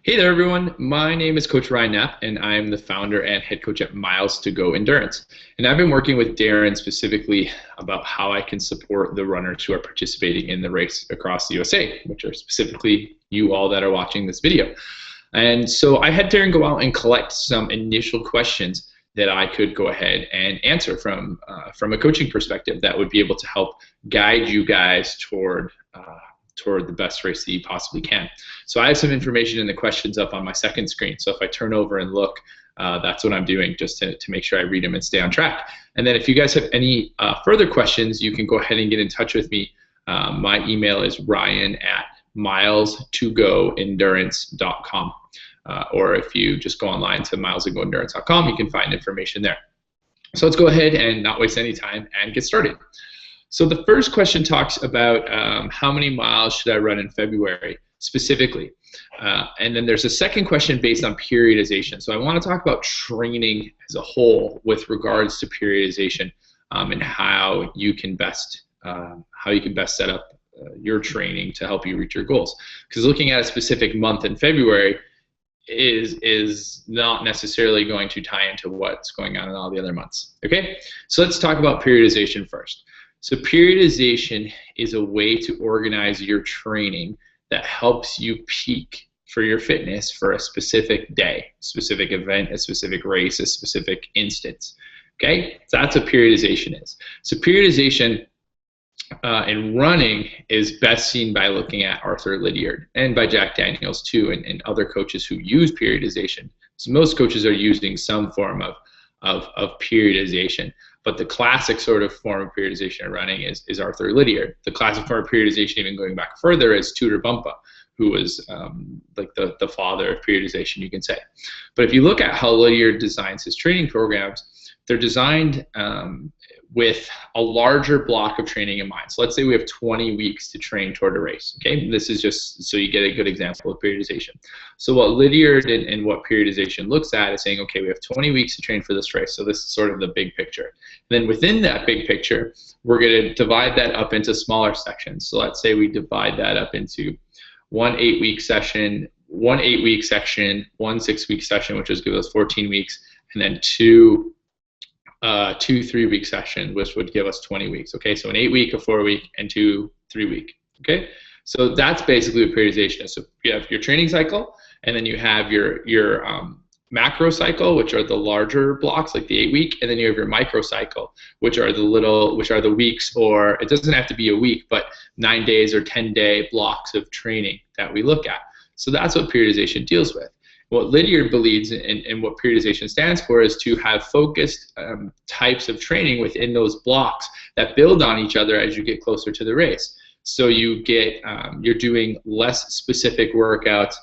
Hey there, everyone. My name is Coach Ryan Knapp, and I'm the founder and head coach at Miles to Go Endurance. And I've been working with Darren specifically about how I can support the runners who are participating in the race across the USA, which are specifically you all that are watching this video. And so I had Darren go out and collect some initial questions that I could go ahead and answer from a coaching perspective that would be able to help guide you guys toward the best race that you possibly can. So I have some information in the questions up on my second screen. So if I turn over and look, that's what I'm doing just to make sure I read them and stay on track. And then if you guys have any further questions, you can go ahead and get in touch with me. My email is ryan@miles2goendurance.com. Or if you just go online to miles2goendurance.com, you can find information there. So let's go ahead and not waste any time and get started. So the first question talks about how many miles should I run in February specifically. And then there's a second question based on periodization. So I want to talk about training as a whole with regards to periodization and how you can best set up your training to help you reach your goals. Because looking at a specific month in February is not necessarily going to tie into what's going on in all the other months. Okay, so let's talk about periodization first. So periodization is a way to organize your training that helps you peak for your fitness for a specific day, specific event, a specific race, a specific instance. Okay, so that's what periodization is. So periodization in running is best seen by looking at Arthur Lydiard and by Jack Daniels too, and other coaches who use periodization. So most coaches are using some form of periodization. But the classic sort of form of periodization in running is Arthur Lydiard. The classic form of periodization, even going back further, is Tudor Bumpa, who was like the father of periodization, you can say. But if you look at how Lydiard designs his training programs, they're designed with a larger block of training in mind. So let's say we have 20 weeks to train toward a race. Okay, this is just so you get a good example of periodization. So what Lydiard and what periodization looks at is saying, okay, we have 20 weeks to train for this race. So this is sort of the big picture. Then within that big picture, we're going to divide that up into smaller sections. So let's say we divide that up into one 8-week session, one 8-week section, one 6-week session, which is give us 14 weeks, and then two 3-week sessions, which would give us 20 weeks. Okay, so an 8-week, a 4-week, and 2 3-week. Okay, so that's basically what periodization is. So you have your training cycle, and then you have your macro cycle, which are the larger blocks, like the 8-week, and then you have your micro cycle, which are the weeks, or it doesn't have to be a week, but 9 days or 10-day blocks of training that we look at. So that's what periodization deals with. What Lydiard believes and what periodization stands for is to have focused types of training within those blocks that build on each other as you get closer to the race. So you get you're doing less specific workouts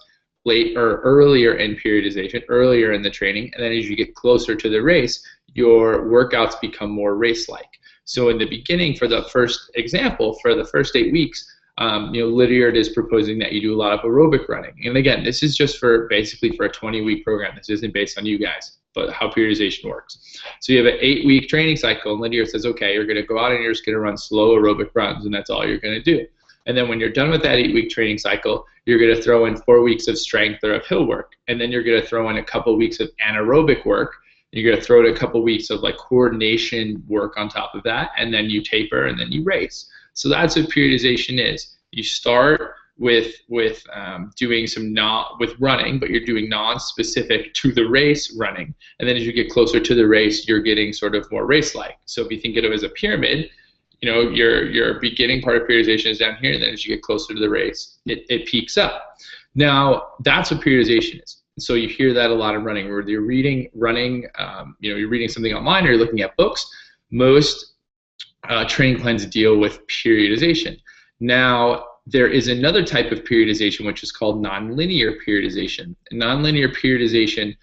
late or earlier in periodization, earlier in the training, and then as you get closer to the race, your workouts become more race-like. So in the beginning, for the first example, for the first 8 weeks, Lydiard is proposing that you do a lot of aerobic running. And again, this is just basically for a 20-week program. This isn't based on you guys, but how periodization works. So you have an 8-week training cycle, and Lydiard says, okay, you're going to go out and you're just going to run slow aerobic runs, and that's all you're going to do. And then when you're done with that 8-week training cycle, you're going to throw in 4 weeks of strength or of hill work, and then you're going to throw in a couple weeks of anaerobic work. You're going to throw in a couple weeks of like coordination work on top of that, and then you taper, and then you race. So that's what periodization is. You start with doing with running, but you're doing non-specific to the race running, and then as you get closer to the race, you're getting sort of more race-like. So if you think of it as a pyramid, your beginning part of periodization is down here, and then as you get closer to the race, it peaks up. Now that's what periodization is. So you hear that a lot in running, where you're reading you're reading something online or you're looking at books. Most training plans deal with periodization. Now, there is another type of periodization which is called nonlinear periodization. And nonlinear periodization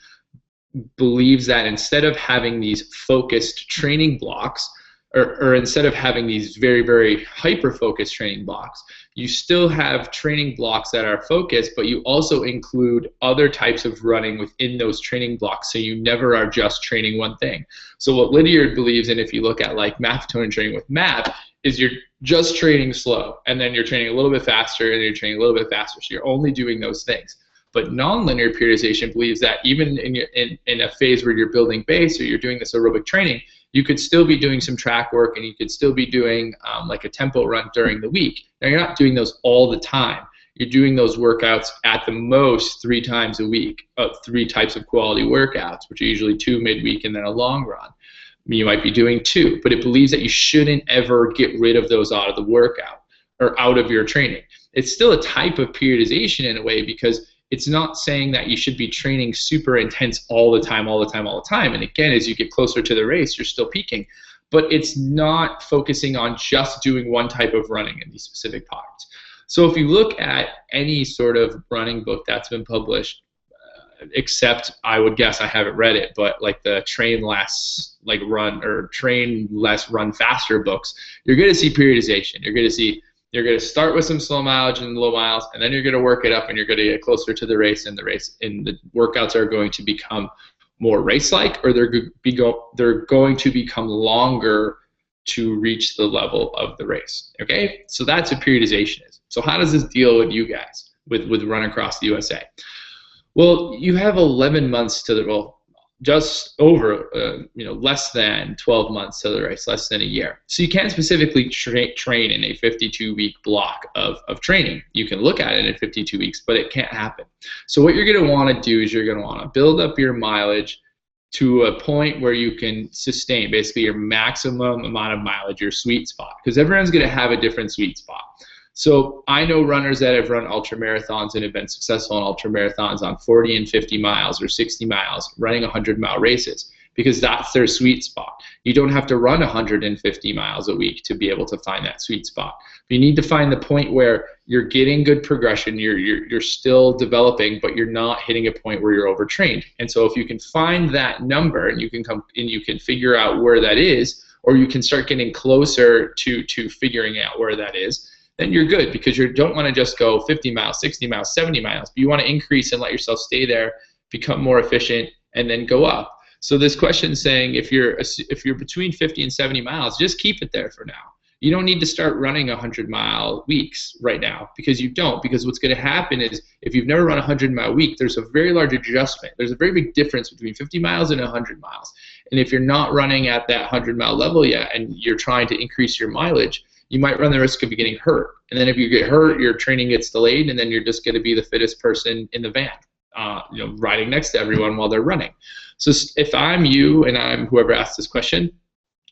believes that instead of having these focused training blocks, or instead of having these very, very hyper-focused training blocks, you still have training blocks that are focused, but you also include other types of running within those training blocks, so you never are just training one thing. So what Lydiard believes, and if you look at like marathoning training with MAP, is you're just training slow, and then you're training a little bit faster, and you're training a little bit faster, so you're only doing those things. But nonlinear periodization believes that even in a phase where you're building base or you're doing this aerobic training, you could still be doing some track work, and you could still be doing like a tempo run during the week. Now, you're not doing those all the time. You're doing those workouts at the most 3 times a week, 3 types of quality workouts, which are usually 2 midweek and then a long run. You might be doing 2, but it believes that you shouldn't ever get rid of those out of the workout or out of your training. It's still a type of periodization in a way, because it's not saying that you should be training super intense all the time. And again, as you get closer to the race, you're still peaking. But it's not focusing on just doing one type of running in these specific pockets. So if you look at any sort of running book that's been published, except I would guess, I haven't read it, but like the Train Less, like Run, or Train Less, Run Faster books, you're going to see periodization. You're going to start with some slow mileage and low miles, and then you're going to work it up, and you're going to get closer to the race, and the workouts are going to become more race-like, or they're going to become longer to reach the level of the race. Okay, so that's what periodization is. So how does this deal with you guys with Run Across the USA? Well, you have 11 months to the, well, just over, less than 12 months to the race, less than a year. So you can't specifically train in a 52-week block of training. You can look at it in 52 weeks, but it can't happen. So what you're going to want to do is you're going to want to build up your mileage to a point where you can sustain basically your maximum amount of mileage, your sweet spot, because everyone's going to have a different sweet spot. So I know runners that have run ultra marathons and have been successful in ultra marathons on 40 and 50 miles or 60 miles, running 100-mile races, because that's their sweet spot. You don't have to run 150 miles a week to be able to find that sweet spot. You need to find the point where you're getting good progression, you're still developing, but you're not hitting a point where you're overtrained. And so if you can find that number, and you can figure out where that is, or you can start getting closer to figuring out where that is, then you're good, because you don't want to just go 50 miles, 60 miles, 70 miles. But you want to increase and let yourself stay there, become more efficient, and then go up. So this question is saying if you're between 50 and 70 miles, just keep it there for now. You don't need to start running 100-mile weeks right now, because you don't. Because what's going to happen is, if you've never run a 100-mile week, there's a very large adjustment. There's a very big difference between 50 miles and 100 miles. And if you're not running at that 100-mile level yet, and you're trying to increase your mileage, you might run the risk of getting hurt. And then if you get hurt, your training gets delayed, and then you're just going to be the fittest person in the van, riding next to everyone while they're running. So if I'm you, and I'm whoever asked this question,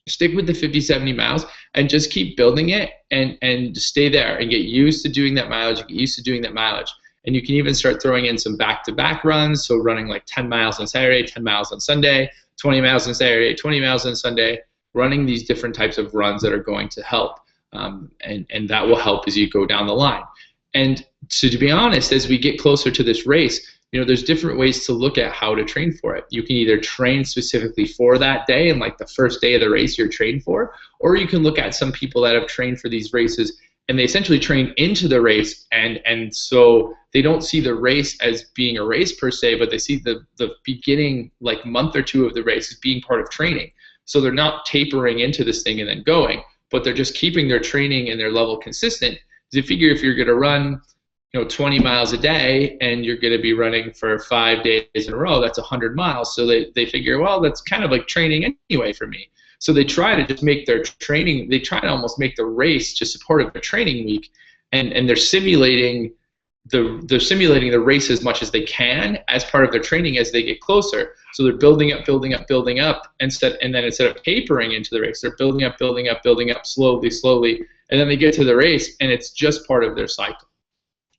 stick with the 50, 70 miles and just keep building it, and stay there and get used to doing that mileage, get used to doing that mileage. And you can even start throwing in some back-to-back runs, so running like 10 miles on Saturday, 10 miles on Sunday, 20 miles on Saturday, 20 miles on Sunday, running these different types of runs that are going to help. And that will help as you go down the line. And so, to be honest, as we get closer to this race, there's different ways to look at how to train for it. You can either train specifically for that day, and like the first day of the race you're trained for, or you can look at some people that have trained for these races, and they essentially train into the race, and so they don't see the race as being a race per se, but they see the beginning, like month or 2 of the race, as being part of training. So they're not tapering into this thing and then going, but they're just keeping their training and their level consistent. You figure if you're going to run 20 miles a day, and you're going to be running for 5 days in a row, that's 100 miles. So they figure, well, that's kind of like training anyway for me. So they try to just make their training, they try to almost make the race just a part of their training week, and they're simulating the race as much as they can as part of their training as they get closer. So they're building up, and then instead of tapering into the race, they're building up slowly, and then they get to the race, and it's just part of their cycle.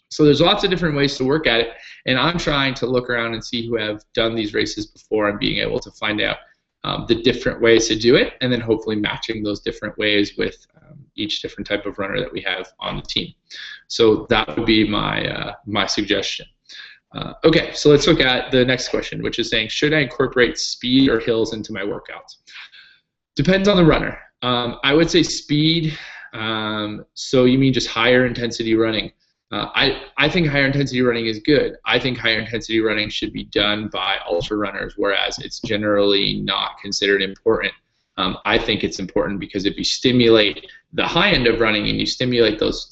So there's lots of different ways to work at it, and I'm trying to look around and see who have done these races before, and being able to find out the different ways to do it, and then hopefully matching those different ways with each different type of runner that we have on the team. So that would be my suggestion. Okay, so let's look at the next question, which is saying, should I incorporate speed or hills into my workouts? Depends on the runner. I would say speed. So you mean just higher intensity running? I think higher intensity running is good. I think higher intensity running should be done by ultra runners, whereas it's generally not considered important. I think it's important because if you stimulate the high end of running, and you stimulate those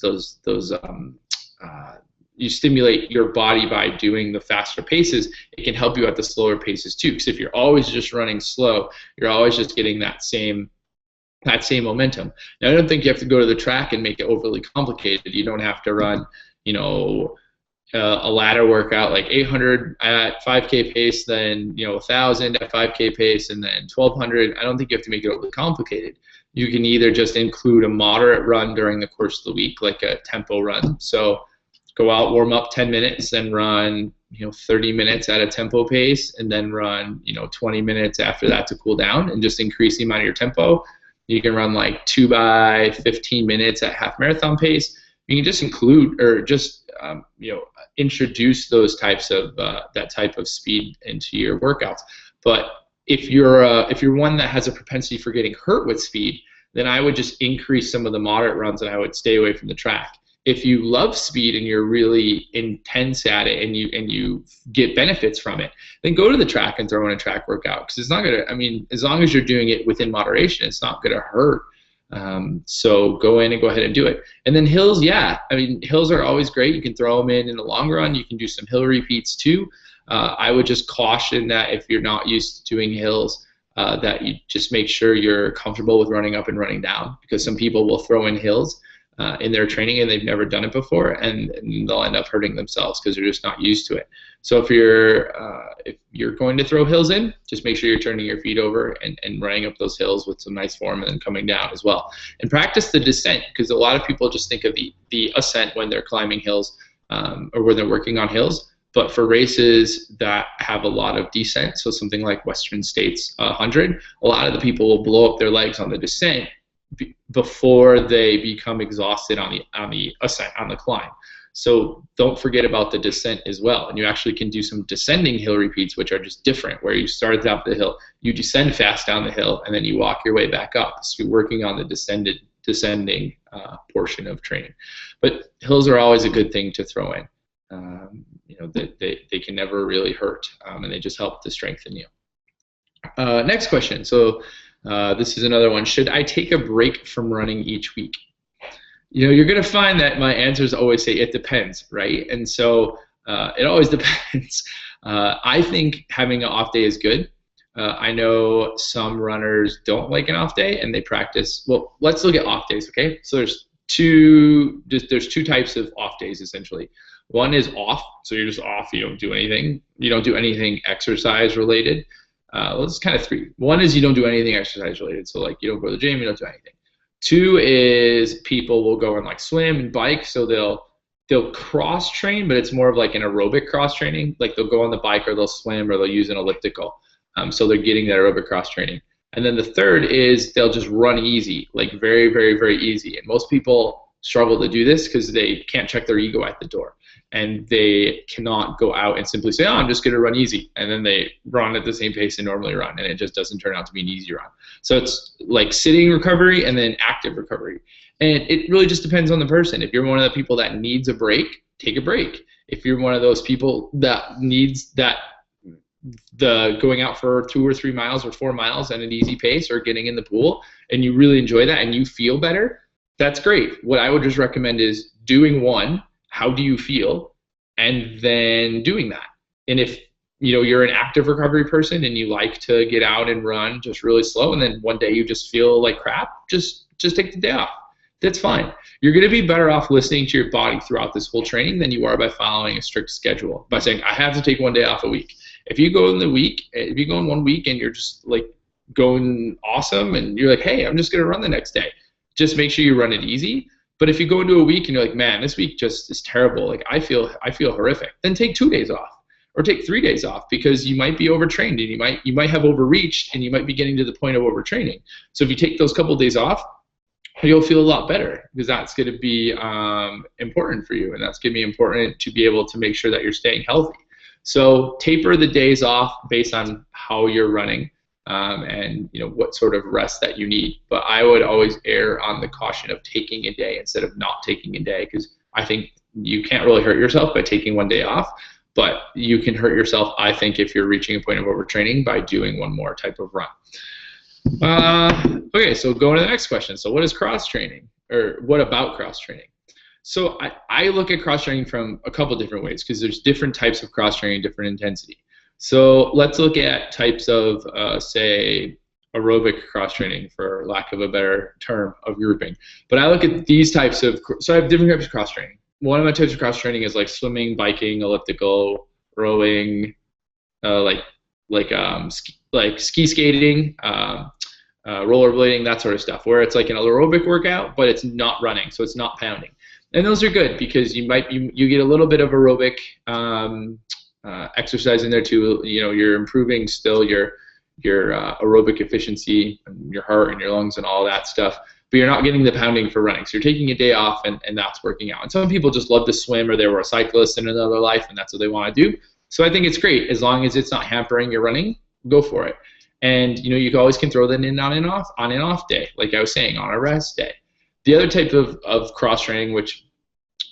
you stimulate your body by doing the faster paces, it can help you at the slower paces too. Because if you're always just running slow, you're always just getting that same momentum. Now, I don't think you have to go to the track and make it overly complicated. You don't have to run, you know, a ladder workout like 800 at 5K pace, then 1,000 at 5K pace, and then 1,200. I don't think you have to make it overly complicated. You can either just include a moderate run during the course of the week, like a tempo run. So go out, warm up 10 minutes, then run 30 minutes at a tempo pace, and then run 20 minutes after that to cool down, and just increase the amount of your tempo. You can run like 2 by 15 minutes at half marathon pace. You can just include or just introduce those types of that type of speed into your workouts. But if you're one that has a propensity for getting hurt with speed, then I would just increase some of the moderate runs, and I would stay away from the track. If you love speed and you're really intense at it, and you get benefits from it, then go to the track and throw in a track workout, because it's not gonna. I mean, as long as you're doing it within moderation, it's not gonna hurt. So go in and go ahead and do it. And then hills, yeah, I mean, hills are always great. You can throw them in the long run. You can do some hill repeats too. I would just caution that if you're not used to doing hills, that you just make sure you're comfortable with running up and running down, because some people will throw in hills in their training and they've never done it before, and they'll end up hurting themselves because they're just not used to it. So if you're going to throw hills in, just make sure you're turning your feet over and running up those hills with some nice form, and then coming down as well. And practice the descent, because a lot of people just think of the ascent when they're climbing hills or when they're working on hills. But for races that have a lot of descent, so something like Western States 100, a lot of the people will blow up their legs on the descent before they become exhausted on the ascent, on the climb. So don't forget about the descent as well. And you actually can do some descending hill repeats, which are just different, where you start up the hill, you descend fast down the hill, and then you walk your way back up. So you're working on the descending portion of training. But hills are always a good thing to throw in. They can never really hurt, and they just help to strengthen you. Next question. So this is another one. Should I take a break from running each week? You're going to find that my answers always say it depends, right? And so it always depends. I think having an off day is good. I know some runners don't like an off day, and they practice. Well, let's look at off days, okay? So there's two types of off days essentially. One is off, so you're just off. You don't do anything. You don't do anything exercise related. Well, it's kind of three. One is you don't do anything exercise related, so like you don't go to the gym, you don't do anything. Two is people will go and like swim and bike, so they'll cross train, but it's more of like an aerobic cross training. Like they'll go on the bike, or they'll swim, or they'll use an elliptical. So they're getting that aerobic cross training. And then the third is they'll just run easy, like very, very, very easy. And most people struggle to do this because they can't check their ego at the door. And they cannot go out and simply say, oh, I'm just going to run easy. And then they run at the same pace they normally run, and it just doesn't turn out to be an easy run. So it's like sitting recovery and then active recovery. And it really just depends on the person. If you're one of the people that needs a break, take a break. If you're one of those people that needs the going out for 2 or 3 miles or 4 miles at an easy pace, or getting in the pool, and you really enjoy that and you feel better, that's great. What I would just recommend is doing one, how do you feel, and then doing that. And if you're an active recovery person and you like to get out and run just really slow, and then one day you just feel like crap, just take the day off. That's fine. You're going to be better off listening to your body throughout this whole training than you are by following a strict schedule, by saying I have to take 1 day off a week. If you go in 1 week and you're just like going awesome, and you're like, hey, I'm just going to run the next day, just make sure you run it easy. But if you go into a week and you're like, man, this week just is terrible, like I feel horrific, then take 2 days off, or take 3 days off, because you might be overtrained, and you might have overreached, and you might be getting to the point of overtraining. So if you take those couple days off, you'll feel a lot better, because that's going to be important for you, and that's going to be important to be able to make sure that you're staying healthy. So taper the days off based on how you're running. And what sort of rest that you need. But I would always err on the caution of taking a day instead of not taking a day, because I think you can't really hurt yourself by taking 1 day off, but you can hurt yourself, I think, if you're reaching a point of overtraining by doing one more type of run. Okay, so going to the next question. So what is cross training, or what about cross training? So I look at cross training from a couple different ways because there's different types of cross training, different intensity. So let's look at types of, say, aerobic cross training, for lack of a better term of grouping. But I look at these types of, so I have different types of cross training. One of my types of cross training is like swimming, biking, elliptical, rowing, like ski skating, rollerblading, that sort of stuff, where it's like an aerobic workout, but it's not running, so it's not pounding. And those are good because you get a little bit of aerobic exercise in there too. You know, you're improving still your aerobic efficiency and your heart and your lungs and all that stuff, but you're not getting the pounding for running. So you're taking a day off, and that's working out. And some people just love to swim, or they were a cyclist in another life and that's what they want to do. So I think it's great as long as it's not hampering your running. Go for it. And you know, you always can throw that in on and off day, like I was saying, on a rest day. The other type of cross training, which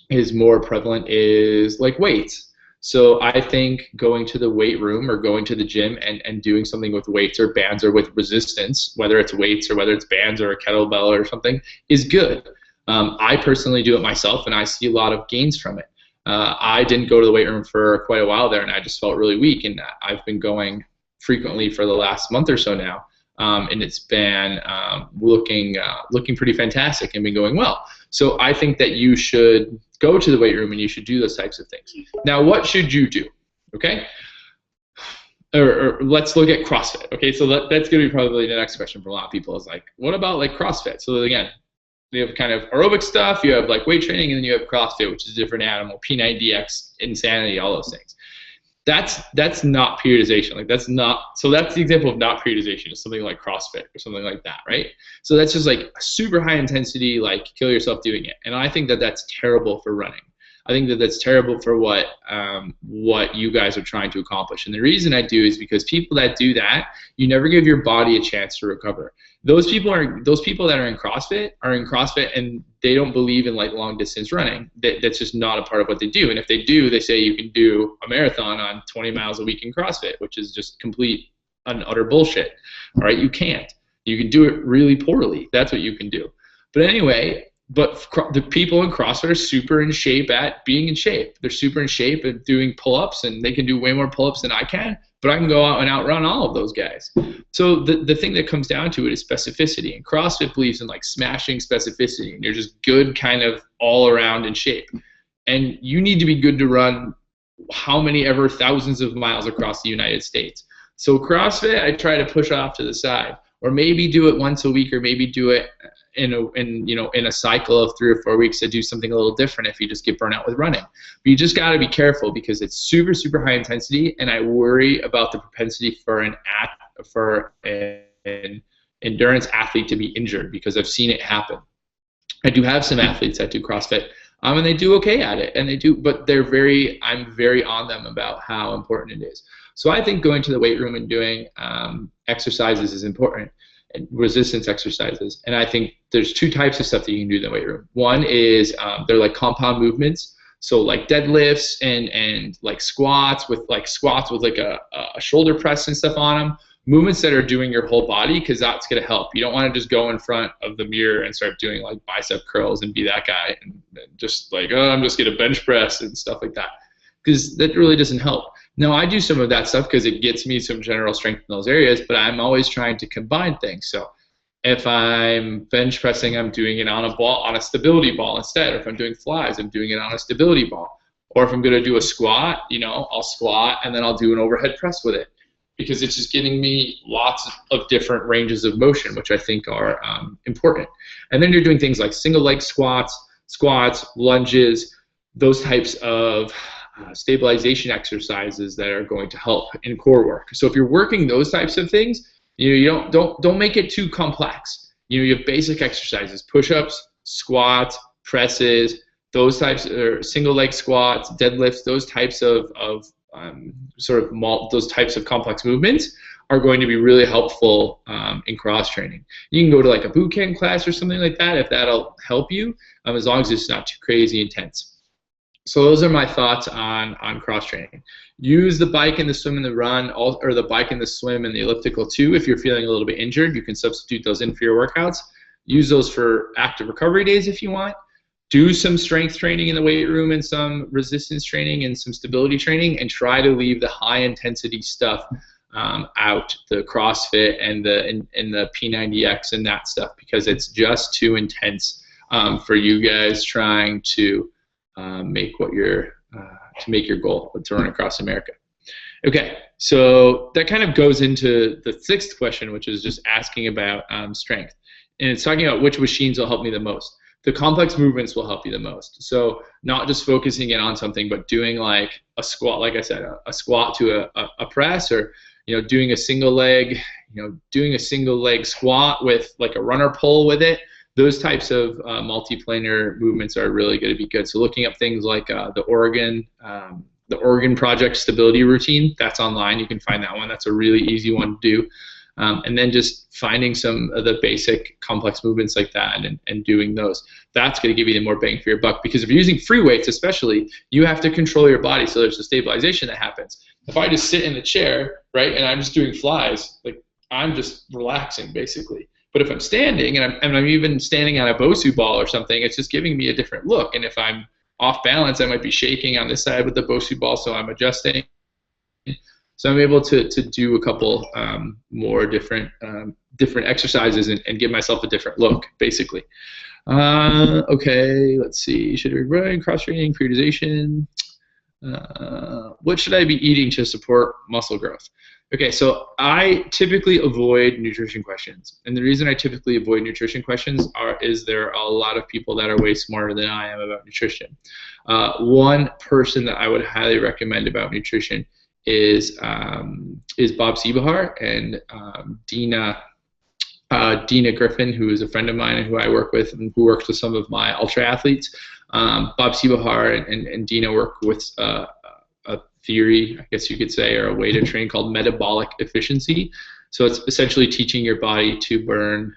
is more prevalent, is like weights. So I think going to the weight room or going to the gym and doing something with weights or bands or with resistance, whether it's weights or whether it's bands or a kettlebell or something, is good. I personally do it myself, and I see a lot of gains from it. I didn't go to the weight room for quite a while there, and I just felt really weak, and I've been going frequently for the last month or so now, and it's been looking pretty fantastic and been going well. So I think that you should go to the weight room and you should do those types of things. Now, what should you do? Okay, or let's look at CrossFit. Okay, so that's going to be probably the next question for a lot of people, is like, what about like CrossFit? So again, you have kind of aerobic stuff, you have like weight training, and then you have CrossFit, which is a different animal, P90X, insanity, all those things. That's not periodization. Like that's the example of not periodization, is something like CrossFit or something like that, right? So that's just like a super high intensity, like kill yourself doing it. And I think that that's terrible for running. I think that that's terrible for what you guys are trying to accomplish. And the reason I do is because people that do that, you never give your body a chance to recover. Those people that are in CrossFit and they don't believe in like long distance running. That's just not a part of what they do. And if they do, they say you can do a marathon on 20 miles a week in CrossFit, which is just complete and utter bullshit. All right, you can't. You can do it really poorly. That's what you can do. But anyway, the people in CrossFit are super in shape at being in shape. They're super in shape at doing pull-ups, and they can do way more pull-ups than I can, but I can go out and outrun all of those guys. So the thing that comes down to it is specificity, and CrossFit believes in like smashing specificity, and you're just good kind of all around in shape. And you need to be good to run how many ever thousands of miles across the United States. So CrossFit, I try to push off to the side, or maybe do it once a week, or maybe do it in a cycle of 3 or 4 weeks to do something a little different if you just get burnt out with running. But you just got to be careful because it's super, super high intensity, and I worry about the propensity for an endurance athlete to be injured, because I've seen it happen. I do have some athletes that do CrossFit, and they do okay at it, and they do, but I'm very on them about how important it is. So I think going to the weight room and doing exercises is important, and resistance exercises. And I think there's 2 types of stuff that you can do in the weight room. One is they're like compound movements, so like deadlifts and like squats with like a shoulder press and stuff on them. Movements that are doing your whole body, because that's going to help. You don't want to just go in front of the mirror and start doing like bicep curls and be that guy and just like, oh, I'm just going to bench press and stuff like that, because that really doesn't help. Now, I do some of that stuff because it gets me some general strength in those areas, but I'm always trying to combine things. So if I'm bench pressing, I'm doing it on a stability ball instead. Or if I'm doing flies, I'm doing it on a stability ball. Or if I'm going to do a squat, I'll squat and then I'll do an overhead press with it, because it's just getting me lots of different ranges of motion, which I think are important. And then you're doing things like single leg squats, lunges, those types of stabilization exercises that are going to help in core work. So if you're working those types of things, you don't make it too complex. You have basic exercises, push-ups, squats, presses, those types, or single leg squats, deadlifts, those types of those types of complex movements are going to be really helpful in cross training. You can go to like a boot camp class or something like that if that'll help you, as long as it's not too crazy intense. So those are my thoughts on cross training. Use the bike and the swim and the run, or the bike and the swim and the elliptical too. If you're feeling a little bit injured, you can substitute those in for your workouts. Use those for active recovery days if you want. do some strength training in the weight room and some resistance training and some stability training, and try to leave the high intensity stuff out, the CrossFit and the P90X and that stuff, because it's just too intense for you guys trying to make your goal to run across America. Okay, so that kind of goes into the sixth question, which is just asking about strength, and it's talking about which machines will help me the most. The complex movements will help you the most. So not just focusing in on something, but doing like a squat, like I said, a squat to a press, or doing a single leg, doing a single leg squat with like a runner pull with it. Those types of multiplanar movements are really going to be good. So looking up things like the Oregon Project Stability Routine, that's online. You can find that one. That's a really easy one to do. And then just finding some of the basic complex movements like that and doing those. That's going to give you the more bang for your buck, because if you're using free weights especially, you have to control your body, so there's a stabilization that happens. If I just sit in the chair, right, and I'm just doing flies, like I'm just relaxing basically. But if I'm standing and I'm even standing on a Bosu ball or something, it's just giving me a different look. And if I'm off balance, I might be shaking on this side with the Bosu ball, so I'm adjusting. So I'm able to do a couple more different exercises and give myself a different look, basically. Okay, let's see. Should I be running, cross-training, periodization? What should I be eating to support muscle growth? Okay, so I typically avoid nutrition questions. And the reason I typically avoid nutrition questions is there are a lot of people that are way smarter than I am about nutrition. One person that I would highly recommend about nutrition is Bob Seebahar and Dina Griffin, who is a friend of mine and who I work with and who works with some of my ultra athletes. Bob Seebahar and Dina work with a theory, I guess you could say, or a way to train called metabolic efficiency. So it's essentially teaching your body to burn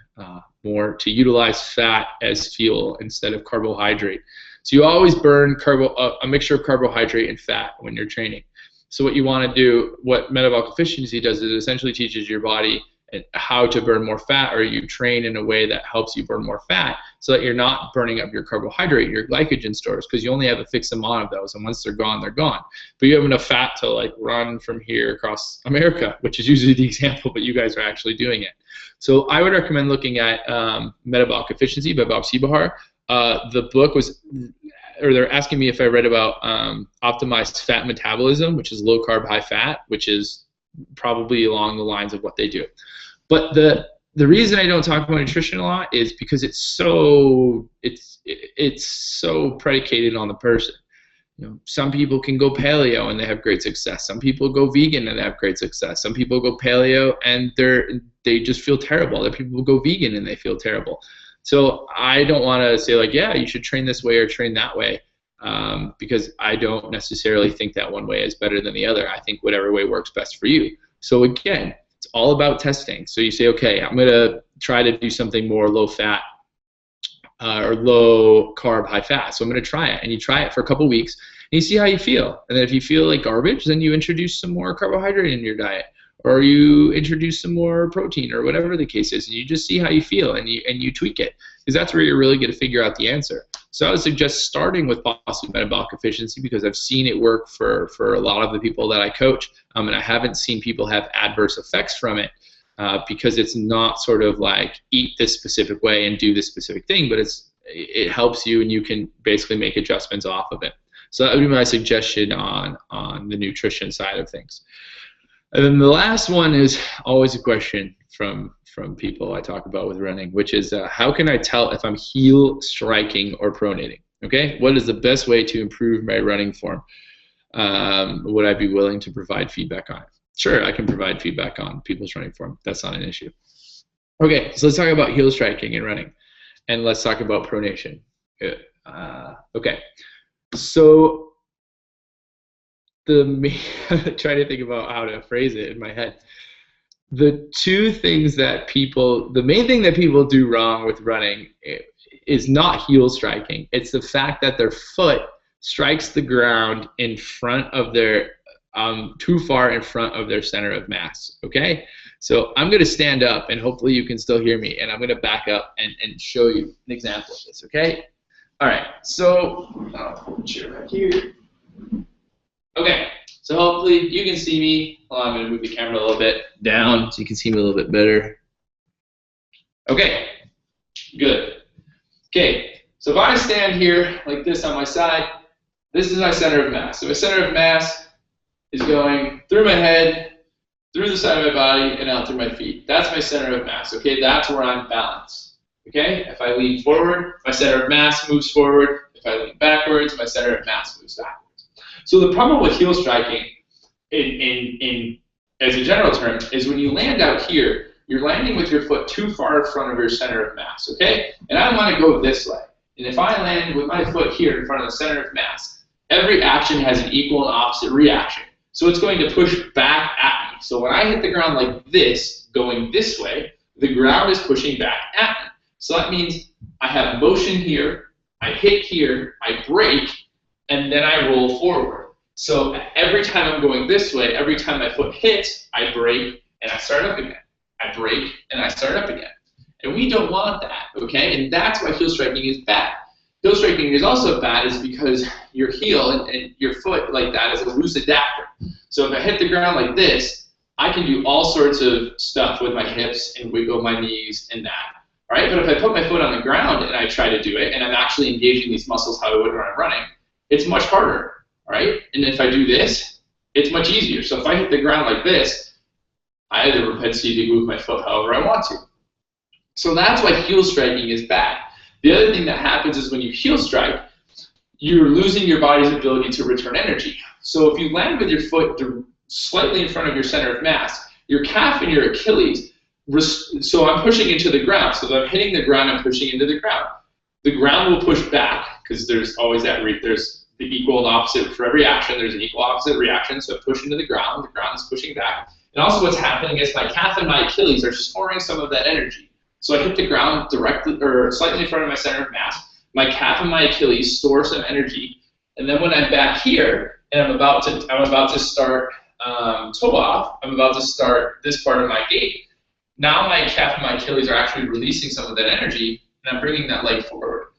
more, to utilize fat as fuel instead of carbohydrate. So you always burn a mixture of carbohydrate and fat when you're training. So what you want to do, what metabolic efficiency does, is it essentially teaches your body how to burn more fat, or you train in a way that helps you burn more fat so that you're not burning up your carbohydrate, your glycogen stores, because you only have a fixed amount of those, and once they're gone, they're gone. But you have enough fat to like run from here across America, which is usually the example, but you guys are actually doing it. So I would recommend looking at Metabolic Efficiency by Bob Seebahar. The book was, or they're asking me if I read about optimized fat metabolism, which is low carb, high fat, which is probably along the lines of what they do. But the reason I don't talk about nutrition a lot is because it's so predicated on the person. Some people can go paleo and they have great success. Some people go vegan and they have great success. Some people go paleo and they just feel terrible. Other people go vegan and they feel terrible. So I don't want to say like, yeah, you should train this way or train that way, because I don't necessarily think that one way is better than the other. I think whatever way works best for you. So again, it's all about testing. So you say, okay, I'm going to try to do something more low fat or low carb, high fat. So I'm going to try it. And you try it for a couple weeks and you see how you feel. And then if you feel like garbage, then you introduce some more carbohydrate in your diet, or you introduce some more protein, or whatever the case is, and you just see how you feel and you tweak it, because that's where you're really going to figure out the answer. So I would suggest starting with possibly metabolic efficiency, because I've seen it work for a lot of the people that I coach, and I haven't seen people have adverse effects from it, because it's not sort of like eat this specific way and do this specific thing, but it helps you and you can basically make adjustments off of it. So that would be my suggestion on the nutrition side of things. And then the last one is always a question from people I talk about with running, which is how can I tell if I'm heel striking or pronating? Okay, what is the best way to improve my running form? Would I be willing to provide feedback on it? Sure, I can provide feedback on people's running form. That's not an issue. Okay, so let's talk about heel striking and running, and let's talk about pronation. Okay, so trying to think about how to phrase it in my head. The main thing that people do wrong with running is not heel striking. It's the fact that their foot strikes the ground in front of their, too far in front of their center of mass, okay? So I'm gonna stand up and hopefully you can still hear me, and I'm gonna back up and show you an example of this, okay? All right, so I'll put the chair back here. Okay, so hopefully you can see me. Well, I'm going to move the camera a little bit down so you can see me a little bit better. Okay, good. Okay, so if I stand here like this on my side, this is my center of mass. So my center of mass is going through my head, through the side of my body, and out through my feet. That's my center of mass, okay? That's where I'm balanced, okay? If I lean forward, my center of mass moves forward. If I lean backwards, my center of mass moves backwards. So the problem with heel striking, as a general term, is when you land out here, you're landing with your foot too far in front of your center of mass, okay? And I want to go this way. And if I land with my foot here in front of the center of mass, every action has an equal and opposite reaction. So it's going to push back at me. So when I hit the ground like this, going this way, the ground is pushing back at me. So that means I have motion here, I hit here, I brake, and then I roll forward. So every time I'm going this way, every time my foot hits, I brake and I start up again. I brake and I start up again. And we don't want that, okay? And that's why heel striking is bad. Heel striking is also bad is because your heel and your foot like that is a loose adapter. So if I hit the ground like this, I can do all sorts of stuff with my hips and wiggle my knees and that. All right? But if I put my foot on the ground and I try to do it and I'm actually engaging these muscles how I would when I'm running, it's much harder. All right? And if I do this, it's much easier. So if I hit the ground like this, I have the propensity to move my foot however I want to. So that's why heel striking is bad. The other thing that happens is when you heel strike, you're losing your body's ability to return energy. So if you land with your foot slightly in front of your center of mass, your calf and your Achilles, so I'm pushing into the ground. So if I'm hitting the ground, I'm pushing into the ground. The ground will push back because there's always that, there's the equal and opposite, for every action, there's an equal opposite reaction. So I push into the ground is pushing back. And also what's happening is my calf and my Achilles are storing some of that energy. So I hit the ground directly or slightly in front of my center of mass. My calf and my Achilles store some energy, and then when I'm back here and I'm about to start toe off, I'm about to start this part of my gait. Now my calf and my Achilles are actually releasing some of that energy, and I'm bringing that leg forward.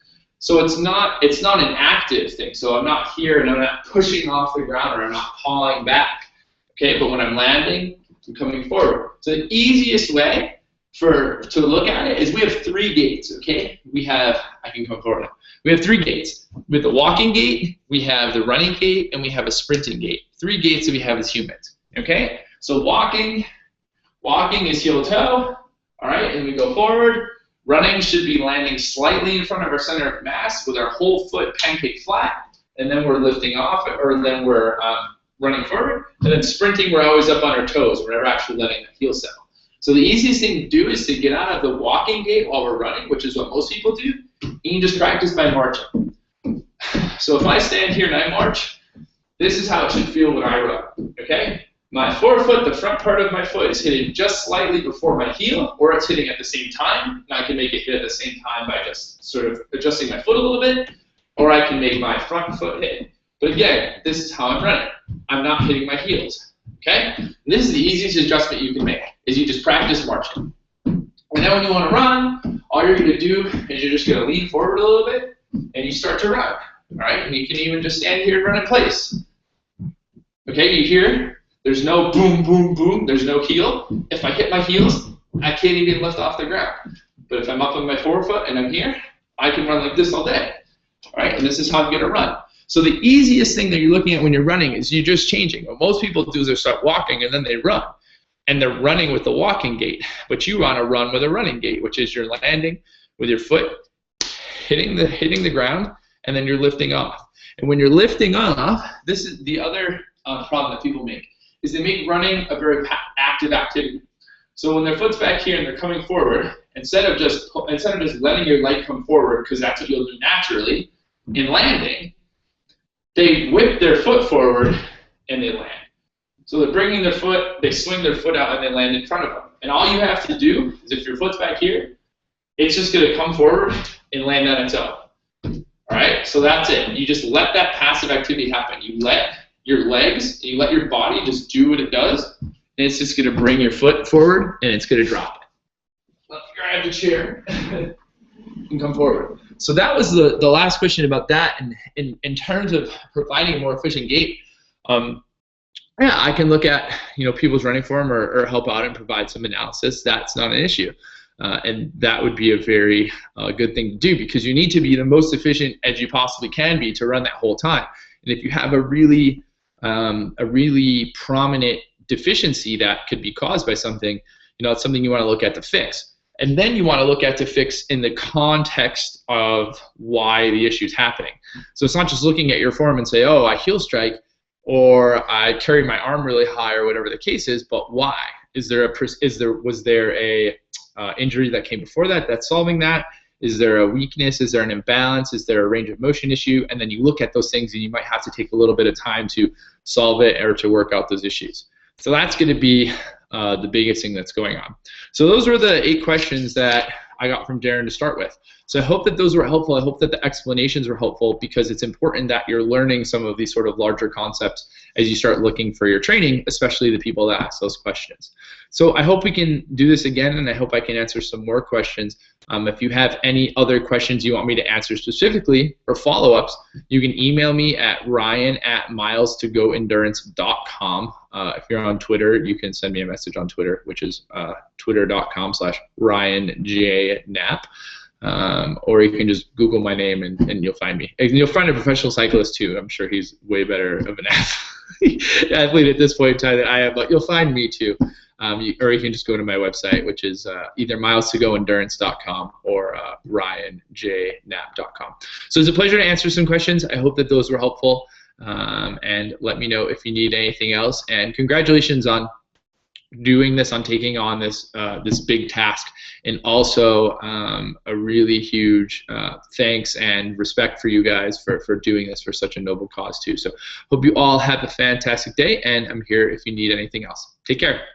So it's not an active thing. So I'm not here and I'm not pushing off the ground or I'm not pawing back. Okay, but when I'm landing, I'm coming forward. So the easiest way to look at it is we have 3 gaits, okay? I can come forward now. We have 3 gaits. We have the walking gait, we have the running gait, and we have a sprinting gait. 3 gaits that we have as humans, okay? So walking is heel toe, all right, and we go forward. Running should be landing slightly in front of our center of mass with our whole foot pancake flat, and then we're lifting off, or then we're running forward. And then sprinting, we're always up on our toes. We're never actually letting the heel settle. So the easiest thing to do is to get out of the walking gait while we're running, which is what most people do, and you just practice by marching. So if I stand here and I march, this is how it should feel when I run, okay? My forefoot, the front part of my foot, is hitting just slightly before my heel, or it's hitting at the same time, and I can make it hit at the same time by just sort of adjusting my foot a little bit, or I can make my front foot hit. But again, this is how I'm running. I'm not hitting my heels, okay? And this is the easiest adjustment you can make, is you just practice marching. And then when you want to run, all you're going to do is you're just going to lean forward a little bit, and you start to run, all right? And you can even just stand here and run in place. Okay, you hear? There's no boom, boom, boom. There's no heel. If I hit my heels, I can't even lift off the ground. But if I'm up on my forefoot and I'm here, I can run like this all day, all right? And this is how I'm going to run. So the easiest thing that you're looking at when you're running is you're just changing. What most people do is they start walking and then they run. And they're running with the walking gait. But you want to run with a running gait, which is you're landing with your foot hitting the ground, and then you're lifting off. And when you're lifting off, this is the other problem that people make, is they make running a very active activity. So when their foot's back here and they're coming forward, instead of just letting your leg come forward, because that's what you'll do naturally in landing, they whip their foot forward and they land. So they're bringing their foot, they swing their foot out and they land in front of them. And all you have to do is if your foot's back here, it's just going to come forward and land on its own. All right, so that's it. You just let that passive activity happen. You let your legs, you let your body just do what it does, and it's just going to bring your foot forward and it's going to drop it. Let's grab the chair and come forward. So that was the last question about that. And in terms of providing a more efficient gait, yeah, I can look at people's running form or help out and provide some analysis. That's not an issue. And that would be a very good thing to do, because you need to be the most efficient as you possibly can be to run that whole time. And if you have a really prominent deficiency that could be caused by something, it's something you want to look at to fix. And then you want to look at to fix in the context of why the issue is happening. So it's not just looking at your form and say, oh, I heel strike, or I carried my arm really high, or whatever the case is, but why? Was there a injury that came before that that's solving that? Is there a weakness? Is there an imbalance? Is there a range of motion issue? And then you look at those things, and you might have to take a little bit of time to solve it or to work out those issues. So that's going to be the biggest thing that's going on. So those were the 8 questions that I got from Darren to start with. So I hope that those were helpful. I hope that the explanations were helpful, because it's important that you're learning some of these sort of larger concepts as you start looking for your training, especially the people that ask those questions. So I hope we can do this again, and I hope I can answer some more questions. If you have any other questions you want me to answer specifically or follow-ups, you can email me at ryan@milestogoendurance.com. If you're on Twitter, you can send me a message on Twitter, which is twitter.com/RyanJKnapp. Or you can just Google my name and you'll find me. And you'll find a professional cyclist too. I'm sure he's way better of an athlete at this point in time than I am, but you'll find me too. Or you can just go to my website, which is either milestogoendurance.com or ryanjknapp.com. So it's a pleasure to answer some questions. I hope that those were helpful. And let me know if you need anything else. And congratulations on doing this, on taking on this this big task, and also a really huge thanks and respect for you guys for doing this for such a noble cause too. So hope you all have a fantastic day, and I'm here if you need anything else. Take care.